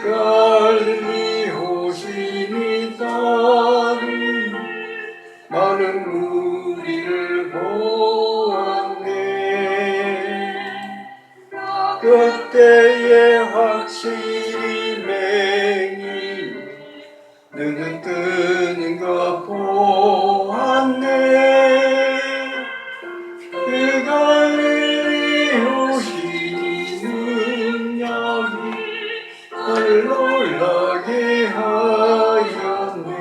갈릴리 호심이 따른 많은 무리를 보았네. 그때에 확실히 맹이 눈은 뜨는 것 보았네. 그 갈릴리 오시니 능력이 나를 놀라게 하였네.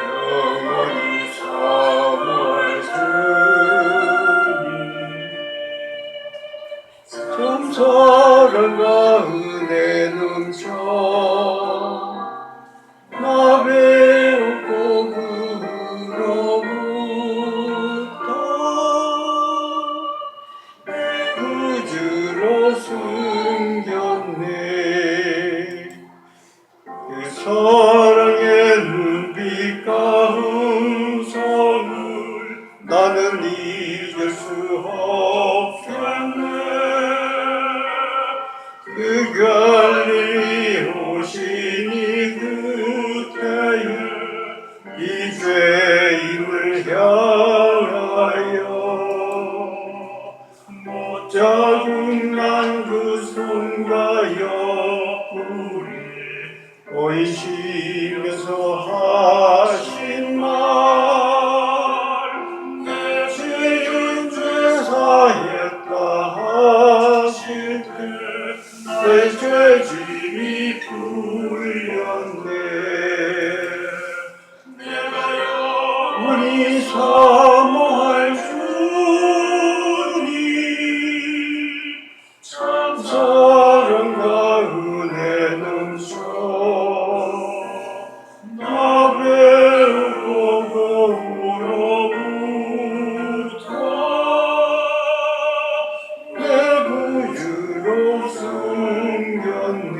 영원히 사모할 주님, 참 사랑과 은혜 넘쳐 나 배웠고 그로부터 내 구주로 숨겼네. 그 사랑의 눈빛과 음성을 나는 잊을 수 없겠네. 그 갈릴리 오시니 그때에 이 죄인을 향하여 못자국난 그 손과 옆구리 보이시면서 하신 말, 내 죄는 죄사했다 하실 때 내 죄짐이 풀렸네. 내가 영원히 사모할 주님, 참 사랑과 은혜 넘쳐 나 배우고 그로부터 내 구주로 숨겼네.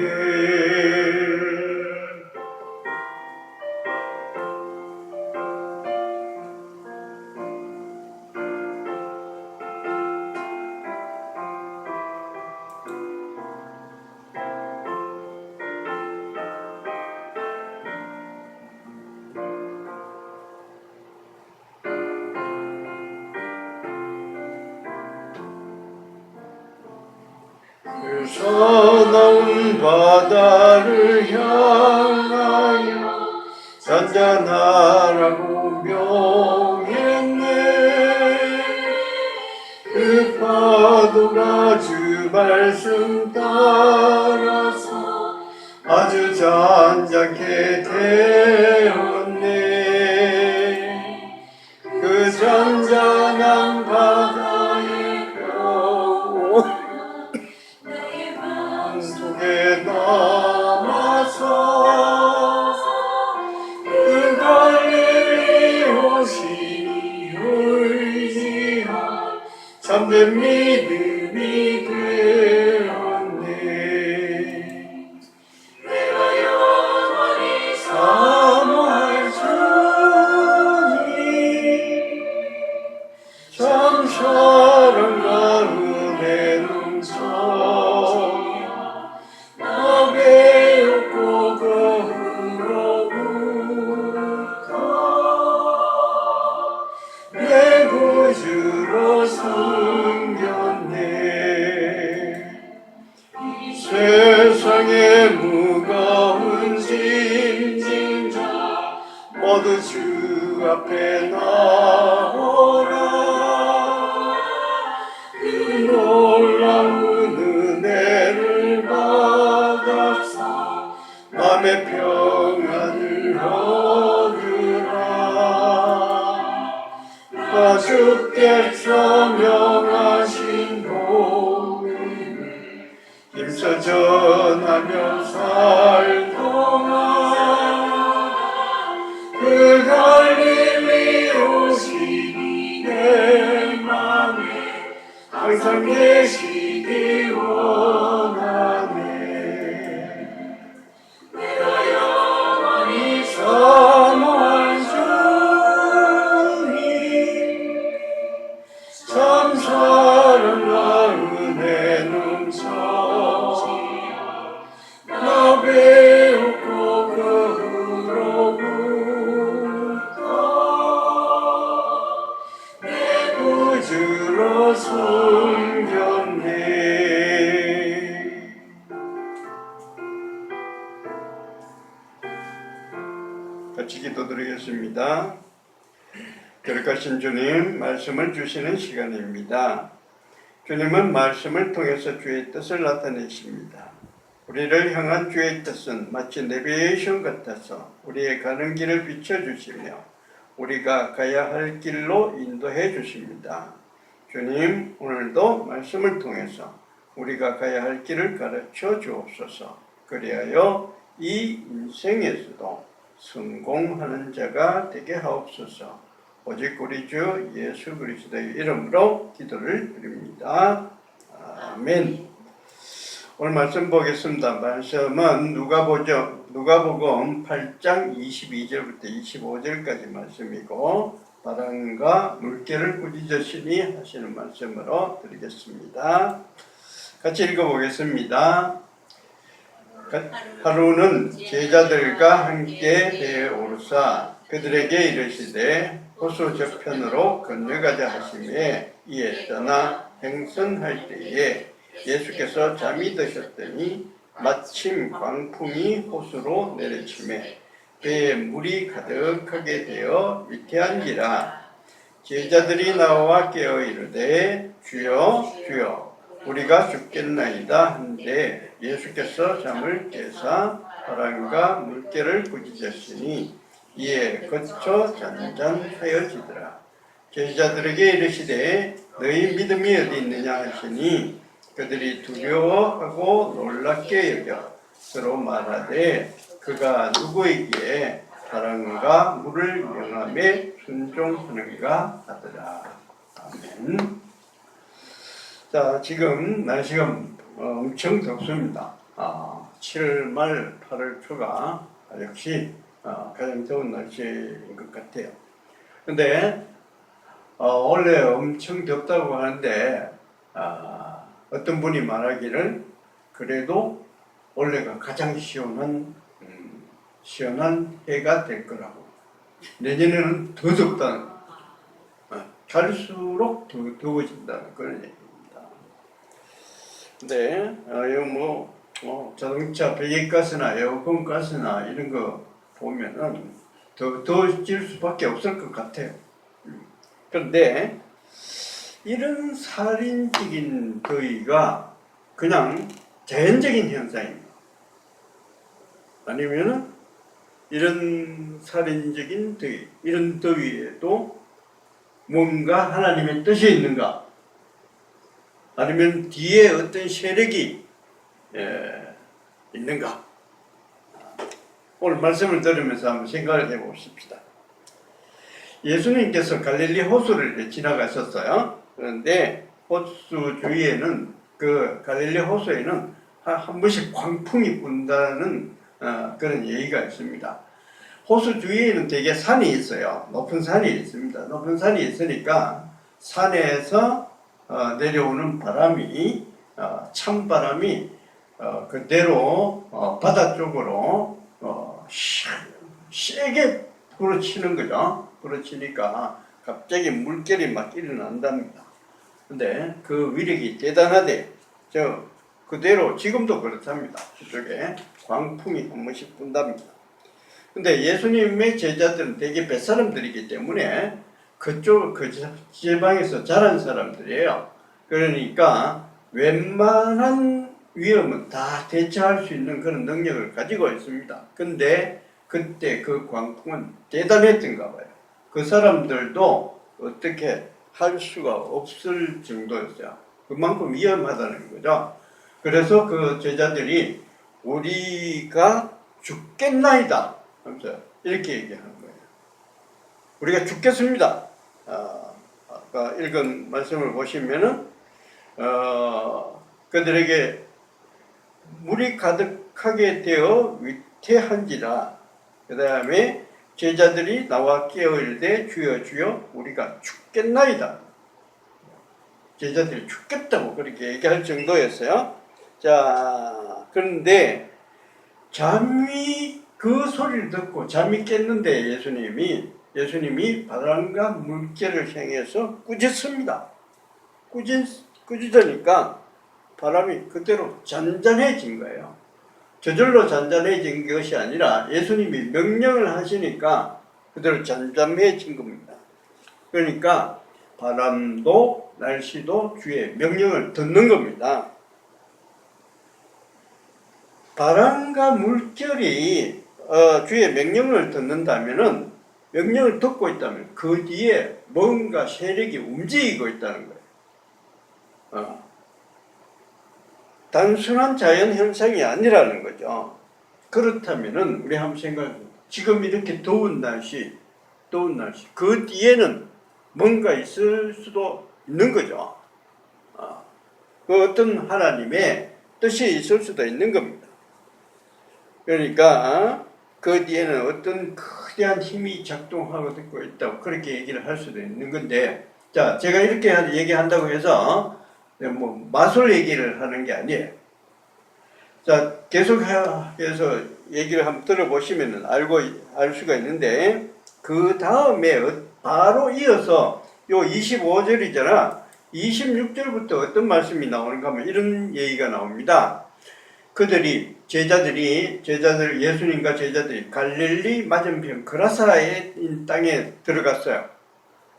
그 서러운 바다를 향하여 잔잔하라고 명했네. 그 파도가 주 말씀 따라서 아주 잔잔케 되었네. 그 잔잔한 바다의 벽 속에 남아서 그 갈릴리 오시니 의지한 참된 믿음이 되었네. 내가 영원히 사모할 주님, 참 사랑과 은혜 넘쳐 내 구주로 숨겼네. 세상의 무거운 짐진자 모두 주 앞에 나오라. 그 놀라운 은혜를 받아서 맘의 평안을 얻으라. 주께서 명하신 복음을 힘써 전하며 살 동안 그 갈릴리 오시니 내 맘에 항상 계시기 원하네. 내가 영원히 사모할 주님, 참 사랑과 은혜 넘쳐 같이 기도드리겠습니다. 거룩하신 주님, 말씀을 주시는 시간입니다. 주님은 말씀을 통해서 주의 뜻을 나타내십니다. 우리를 향한 주의 뜻은 마치 내비게이션 같아서 우리의 가는 길을 비춰주시며 우리가 가야 할 길로 인도해 주십니다. 주님, 오늘도 말씀을 통해서 우리가 가야 할 길을 가르쳐 주옵소서. 그리하여 이 인생에서도 성공하는 자가 되게 하옵소서. 오직 우리 주 예수 그리스도의 이름으로 기도를 드립니다. 아멘. 오늘 말씀 보겠습니다. 말씀은 누가복음 8장 22절부터 25절까지 말씀이고 바람과 물결을 꾸짖으시니 하시는 말씀으로 드리겠습니다. 같이 읽어보겠습니다. 하루는 제자들과 함께 배에 오르사 그들에게 이르시되 호수 저편으로 건너가자 하시매 이에 떠나 행선할 때에 예수께서 잠이 드셨더니 마침 광풍이 호수로 내리치매 배에 물이 가득하게 되어 위태한지라. 제자들이 나와 깨어 이르되 주여 주여 우리가 죽겠나이다 한데 예수께서 잠을 깨사 바람과 물결을 꾸짖으시니 이에 거쳐 잔잔하여지더라. 제자들에게 이르시되 너희 믿음이 어디 있느냐 하시니 그들이 두려워하고 놀랍게 여겨 서로 말하되 그가 누구이기에 바람과 물을 명함에 순종하는가 하더라. 아멘. 자, 지금 날씨가 엄청 덥습니다. 7월 말 8월 초가 역시 가장 더운 날씨인 것 같아요. 근데 원래 엄청 덥다고 하는데 어떤 분이 말하기를 그래도 올해가 가장 시원한 해가 될 거라고. 내년에는 더 덥다는, 갈수록 더 더워진다는 그런 얘기입니다. 근데 자동차 배기가스나 에어컨 가스나 이런 거 보면은 더 더워질 수밖에 없을 것 같아요. 그런데 이런 살인적인 더위가 그냥 자연적인 현상입니다. 아니면은 이런 살인적인 더위, 이런 더위에도 뭔가 하나님의 뜻이 있는가? 아니면 뒤에 어떤 세력이 있는가? 오늘 말씀을 들으면서 한번 생각을 해봅시다. 예수님께서 갈릴리 호수를 지나가셨어요. 그런데 호수 주위에는 그 갈릴리 호수에는 한 번씩 광풍이 분다는 그런 얘기가 있습니다. 호수 주위에는 되게 산이 있어요. 높은 산이 있습니다. 높은 산이 있으니까 산에서 내려오는 바람이 찬바람이 그대로 바다 쪽으로 세게 불어치는 거죠. 불어치니까 갑자기 물결이 막 일어난답니다. 근데 그 위력이 대단하대. 그대로 지금도 그렇답니다. 저쪽에 광풍이 한 번씩 분답니다. 근데 예수님의 제자들은 대개 뱃사람들이기 때문에 그 지방에서 자란 사람들이에요. 그러니까 웬만한 위험은 다 대처할 수 있는 그런 능력을 가지고 있습니다. 근데 그때 그 광풍은 대단했던가 봐요. 그 사람들도 어떻게 할 수가 없을 정도였어요. 그만큼 위험하다는 거죠. 그래서 그 제자들이 우리가 죽겠나이다 하면서 이렇게 얘기하는 거예요. 우리가 죽겠습니다. 아까 읽은 말씀을 보시면은 그들에게 물이 가득하게 되어 위태한지라. 그 다음에 제자들이 나와 깨어 이르되 주여 주여 우리가 죽겠나이다. 제자들이 죽겠다고 그렇게 얘기할 정도였어요. 자, 그런데 그 소리를 듣고 잠이 깼는데 예수님이 바람과 물결을 향해서 꾸짖습니다. 꾸짖으니까 바람이 그대로 잔잔해진 거예요. 저절로 잔잔해진 것이 아니라 예수님이 명령을 하시니까 그대로 잠잠해진 겁니다. 그러니까 바람도 날씨도 주의 명령을 듣는 겁니다. 바람과 물결이 주의 명령을 듣는다면은, 명령을 듣고 있다면 그 뒤에 뭔가 세력이 움직이고 있다는 거예요. 단순한 자연 현상이 아니라는 거죠. 그렇다면은 우리 한번 생각해보면, 지금 이렇게 더운 날씨, 그 뒤에는 뭔가 있을 수도 있는 거죠. 그 어떤 하나님의 뜻이 있을 수도 있는 겁니다. 그러니까 그 뒤에는 어떤 거대한 힘이 작동하고 있다고 그렇게 얘기를 할 수도 있는 건데, 자, 제가 이렇게 얘기한다고 해서 뭐 마술 얘기를 하는 게 아니에요. 자, 계속해서 얘기를 한번 들어보시면 알 수가 있는데, 그 다음에 바로 이어서 요 25절이잖아. 26절부터 어떤 말씀이 나오는가 하면 이런 얘기가 나옵니다. 예수님과 제자들이 갈릴리 맞은편 그라사의 땅에 들어갔어요.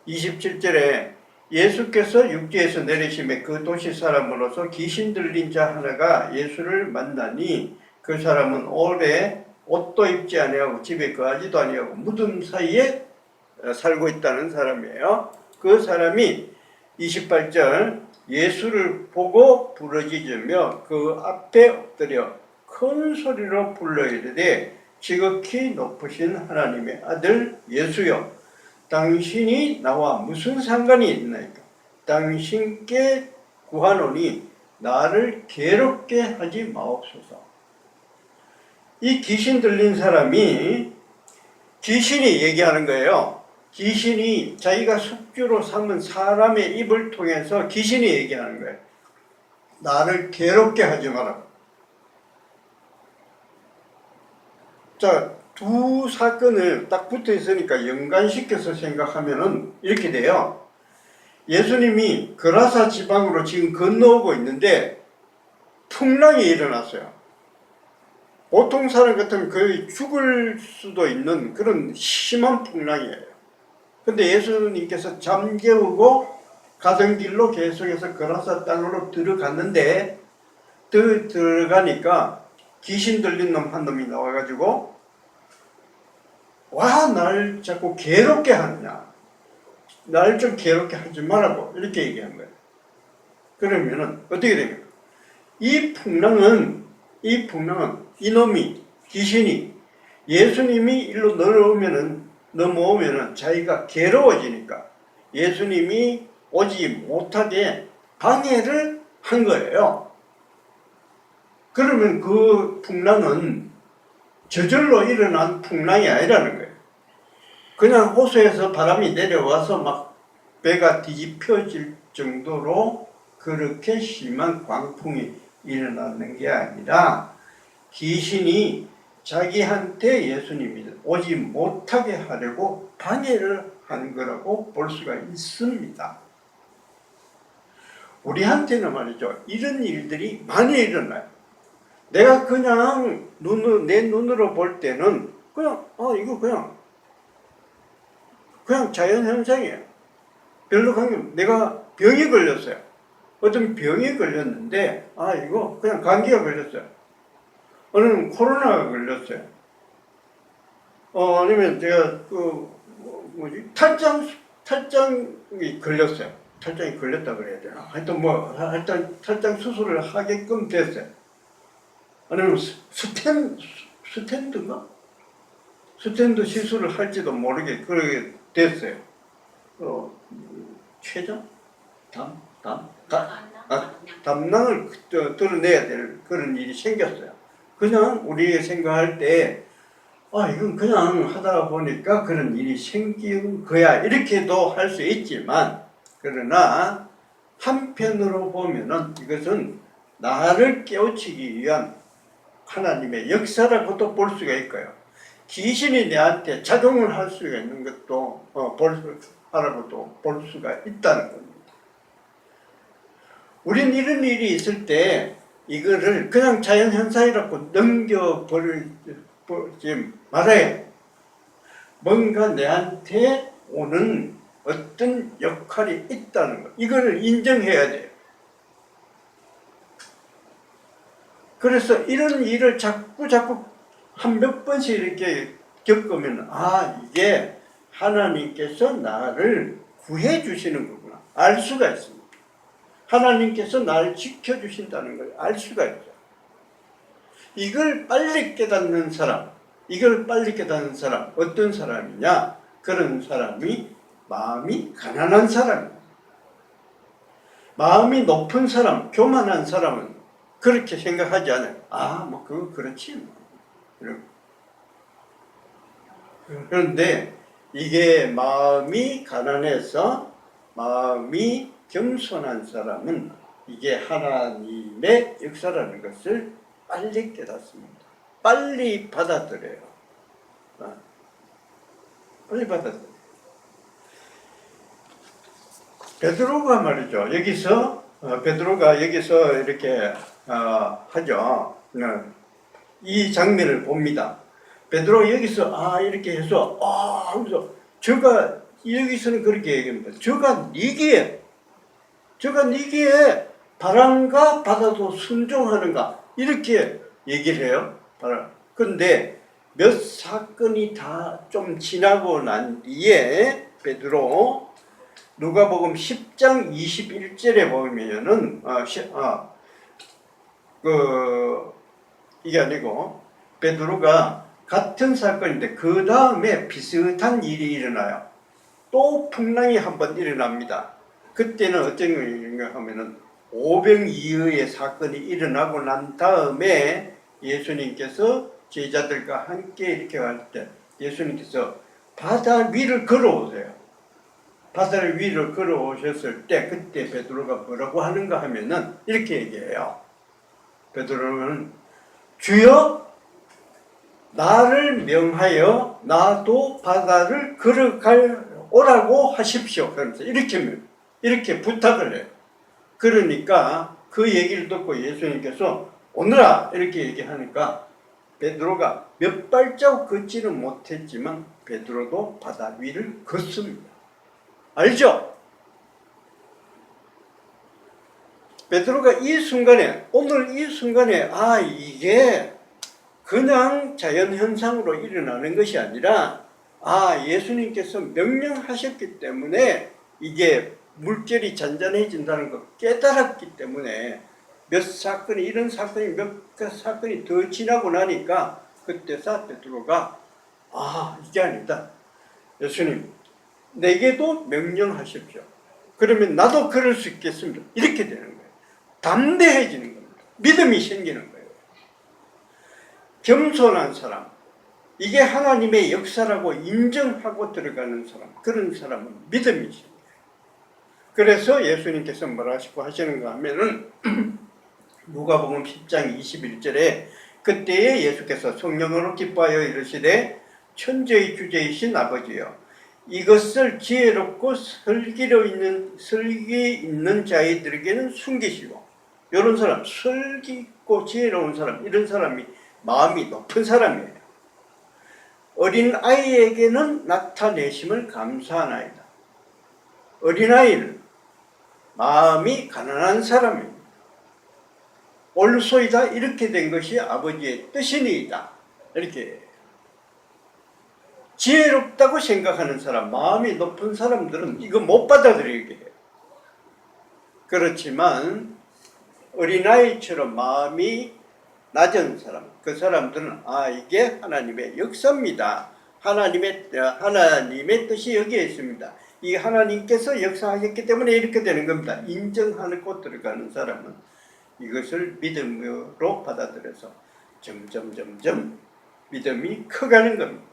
27절에 예수께서 육지에서 내리심에 그 도시 사람으로서 귀신 들린 자 하나가 예수를 만나니, 그 사람은 오래 옷도 입지 아니하고 집에 거하지도 아니하고 무덤 사이에 살고 있다는 사람이에요. 그 사람이 28절 예수를 보고 부르짖으며 그 앞에 엎드려 큰 소리로 불러 이르되, 지극히 높으신 하나님의 아들 예수여, 당신이 나와 무슨 상관이 있나이까? 당신께 구하노니 나를 괴롭게 하지 마옵소서. 이 귀신 들린 사람이, 귀신이 얘기하는 거예요. 귀신이, 자기가 숙주로 삼은 사람의 입을 통해서 귀신이 얘기하는 거예요. 나를 괴롭게 하지 마라. 자, 두 사건을 딱 붙어 있으니까 연관시켜서 생각하면은 이렇게 돼요. 예수님이 그라사 지방으로 지금 건너오고 있는데 풍랑이 일어났어요. 보통 사람 같으면 거의 죽을 수도 있는 그런 심한 풍랑이에요. 근데 예수님께서 잠재우고 가던 길로 계속해서 그라사 땅으로 들어갔는데, 들어가니까 귀신 들린 놈 한 놈이 나와가지고, 와, 날 자꾸 괴롭게 하느냐, 날 좀 괴롭게 하지 말라고 이렇게 얘기한 거예요. 그러면은 어떻게 됩니까? 이 풍랑은 이놈이, 귀신이 예수님이 일로 넘어오면은 자기가 괴로워지니까 예수님이 오지 못하게 방해를 한 거예요. 그러면 그 풍랑은 저절로 일어난 풍랑이 아니라는 거예요. 그냥 호수에서 바람이 내려와서 막 배가 뒤집혀질 정도로 그렇게 심한 광풍이 일어나는 게 아니라, 귀신이 자기한테 예수님이 오지 못하게 하려고 방해를 한 거라고 볼 수가 있습니다. 우리한테는 말이죠, 이런 일들이 많이 일어나요. 내가 그냥 내 눈으로 볼 때는 그냥 이거 그냥 자연현상이에요. 별로 관계없어요. 내가 병이 걸렸어요. 어떤 병이 걸렸는데 이거 그냥 감기가 걸렸어요. 어느는 코로나가 걸렸어요. 아니면 제가 탈장이 걸렸어요. 탈장이 걸렸다 그래야 되나? 하여튼 탈장 수술을 하게끔 됐어요. 아니면 스탠드인가? 스탠드 시술을 할지도 모르게 그렇게 됐어요. 췌장? 담낭을 드러내야 될 그런 일이 생겼어요. 그냥 우리가 생각할 때 이건 그냥 하다 보니까 그런 일이 생긴 거야, 이렇게도 할 수 있지만, 그러나 한편으로 보면은 이것은 나를 깨우치기 위한 하나님의 역사라고도 볼 수가 있고요. 귀신이 내한테 작용을 할 수가 있는 것도 하라고도 볼 수가 있다는 겁니다. 우린 이런 일이 있을 때 이거를 그냥 자연현상이라고 넘겨버리지 말아요. 뭔가 내한테 오는 어떤 역할이 있다는 것, 이거를 인정해야 돼요. 그래서 이런 일을 자꾸 한 몇 번씩 이렇게 겪으면 이게 하나님께서 나를 구해 주시는 거구나 알 수가 있습니다. 하나님께서 나를 지켜주신다는 걸 알 수가 있죠. 이걸 빨리 깨닫는 사람, 어떤 사람이냐? 그런 사람이 마음이 가난한 사람이에요. 마음이 높은 사람, 교만한 사람은 그렇게 생각하지 않아요. 그거 그렇지. 그런데 이게 마음이 가난해서 마음이 겸손한 사람은 이게 하나님의 역사라는 것을 빨리 깨닫습니다. 빨리 받아들여요. 빨리 받아들여요. 베드로가 말이죠. 베드로가 여기서 이렇게 하죠. 이 장면을 봅니다. 베드로 여기서 이렇게 해서 하면서 저가 여기서는 그렇게 얘기합니다. 저가 니기에 바람과 바다도 순종하는가 이렇게 얘기를 해요. 그런데 몇 사건이 다 좀 지나고 난 뒤에 베드로 누가복음 10장 21절에 보면은 이게 아니고 베드로가 같은 사건인데 그 다음에 비슷한 일이 일어나요. 또 풍랑이 한번 일어납니다. 그때는 어떤 일인가 하면은 오병이어의 사건이 일어나고 난 다음에 예수님께서 제자들과 함께 이렇게 갈 때 예수님께서 바다 위를 걸어오세요. 바다를 위로 걸어오셨을 때 그때 베드로가 뭐라고 하는가 하면은 이렇게 얘기해요. 베드로는 주여 나를 명하여 나도 바다를 오라고 하십시오. 그러면서 이렇게 부탁을 해요. 그러니까 그 얘기를 듣고 예수님께서 오너라 이렇게 얘기하니까 베드로가 몇 발자국 걷지는 못했지만 베드로도 바다 위를 걷습니다. 알죠? 베드로가 오늘 이 순간에 이게 그냥 자연현상으로 일어나는 것이 아니라 예수님께서 명령하셨기 때문에 이게 물결이 잔잔해진다는 걸 깨달았기 때문에 이런 사건이 몇 사건이 더 지나고 나니까 그때서 베드로가 이게 아니다. 예수님 내게도 명령하십시오. 그러면 나도 그럴 수 있겠습니다. 이렇게 되는 거예요. 담대해지는 겁니다. 믿음이 생기는 거예요. 겸손한 사람, 이게 하나님의 역사라고 인정하고 들어가는 사람, 그런 사람은 믿음이 생겨요. 그래서 예수님께서 뭐라 하시는가 하면은 누가복음 10장 21절에 그때에 예수께서 성령으로 기뻐하여 이르시되 천지의 주제이신 아버지여 이것을 지혜롭고 설기 있는 자들에게는 숨기시고 이런 사람, 설기 있고 지혜로운 사람, 이런 사람이 마음이 높은 사람이에요. 어린 아이에게는 나타내심을 감사하나이다. 어린아이는 마음이 가난한 사람입니다. 올소이다 이렇게 된 것이 아버지의 뜻이니이다. 이렇게 지혜롭다고 생각하는 사람, 마음이 높은 사람들은 이거 못 받아들이게 해요. 그렇지만 어린아이처럼 마음이 낮은 사람, 그 사람들은 이게 하나님의 역사입니다. 하나님의 뜻이 여기에 있습니다. 이 하나님께서 역사하셨기 때문에 이렇게 되는 겁니다. 인정하고 들어가는 사람은 이것을 믿음으로 받아들여서 점점 믿음이 커가는 겁니다.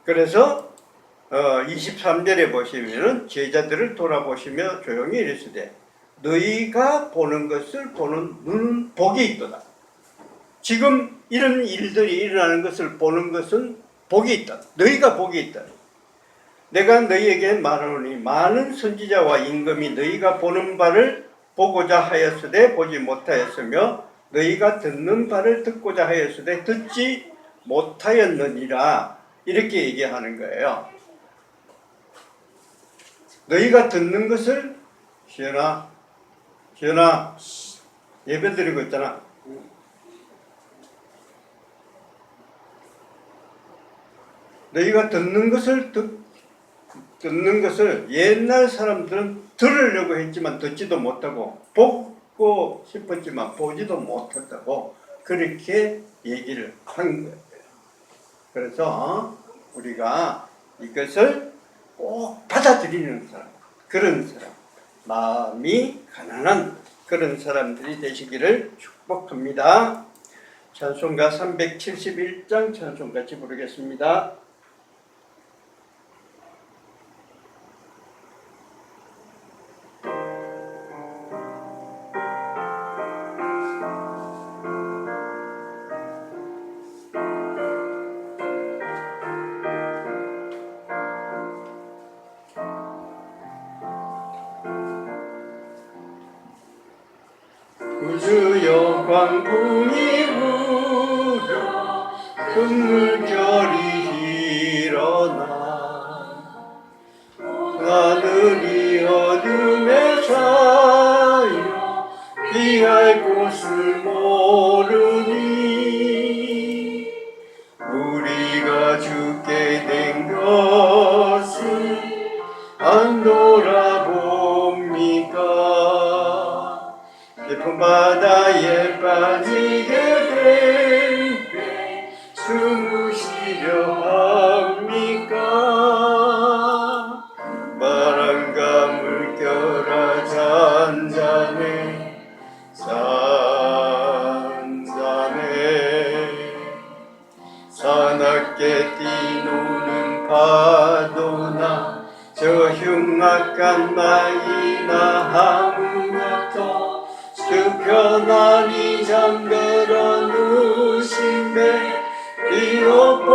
그래서 23절에 보시면은 제자들을 돌아보시며 조용히 이르시되 너희가 보는 것을 보는 눈은 복이 있도다. 지금 이런 일들이 일어나는 것을 보는 것은 복이 있다. 너희가 복이 있다. 내가 너희에게 말하노니 많은 선지자와 임금이 너희가 보는 바를 보고자 하였으되 보지 못하였으며 너희가 듣는 바를 듣고자 하였으되 듣지 못하였느니라. 이렇게 얘기하는 거예요. 너희가 듣는 것을 시연아 예배 드리고 있잖아. 너희가 듣는 것을 옛날 사람들은 들으려고 했지만 듣지도 못하고 보고 싶었지만 보지도 못했다고 그렇게 얘기를 한 거예요. 그래서 우리가 이것을 꼭 받아들이는 사람, 그런 사람, 마음이 가난한 그런 사람들이 되시기를 축복합니다. 찬송가 371장 찬송 같이 부르겠습니다. 구주여 광풍이 불어 큰 물결이 일어나 하늘이 어둠에 차여 피할 곳을 모르니 우리가 죽게 된 것을 안 돌아봅니까? 깊은 바다에 빠지게 될 때 숨으시려 합니까? 바람과 물결아 잔잔해 사납게 뛰노는 파도나 저 흉악한 나이나 아무것도 편안히 잠들어 누신데 비록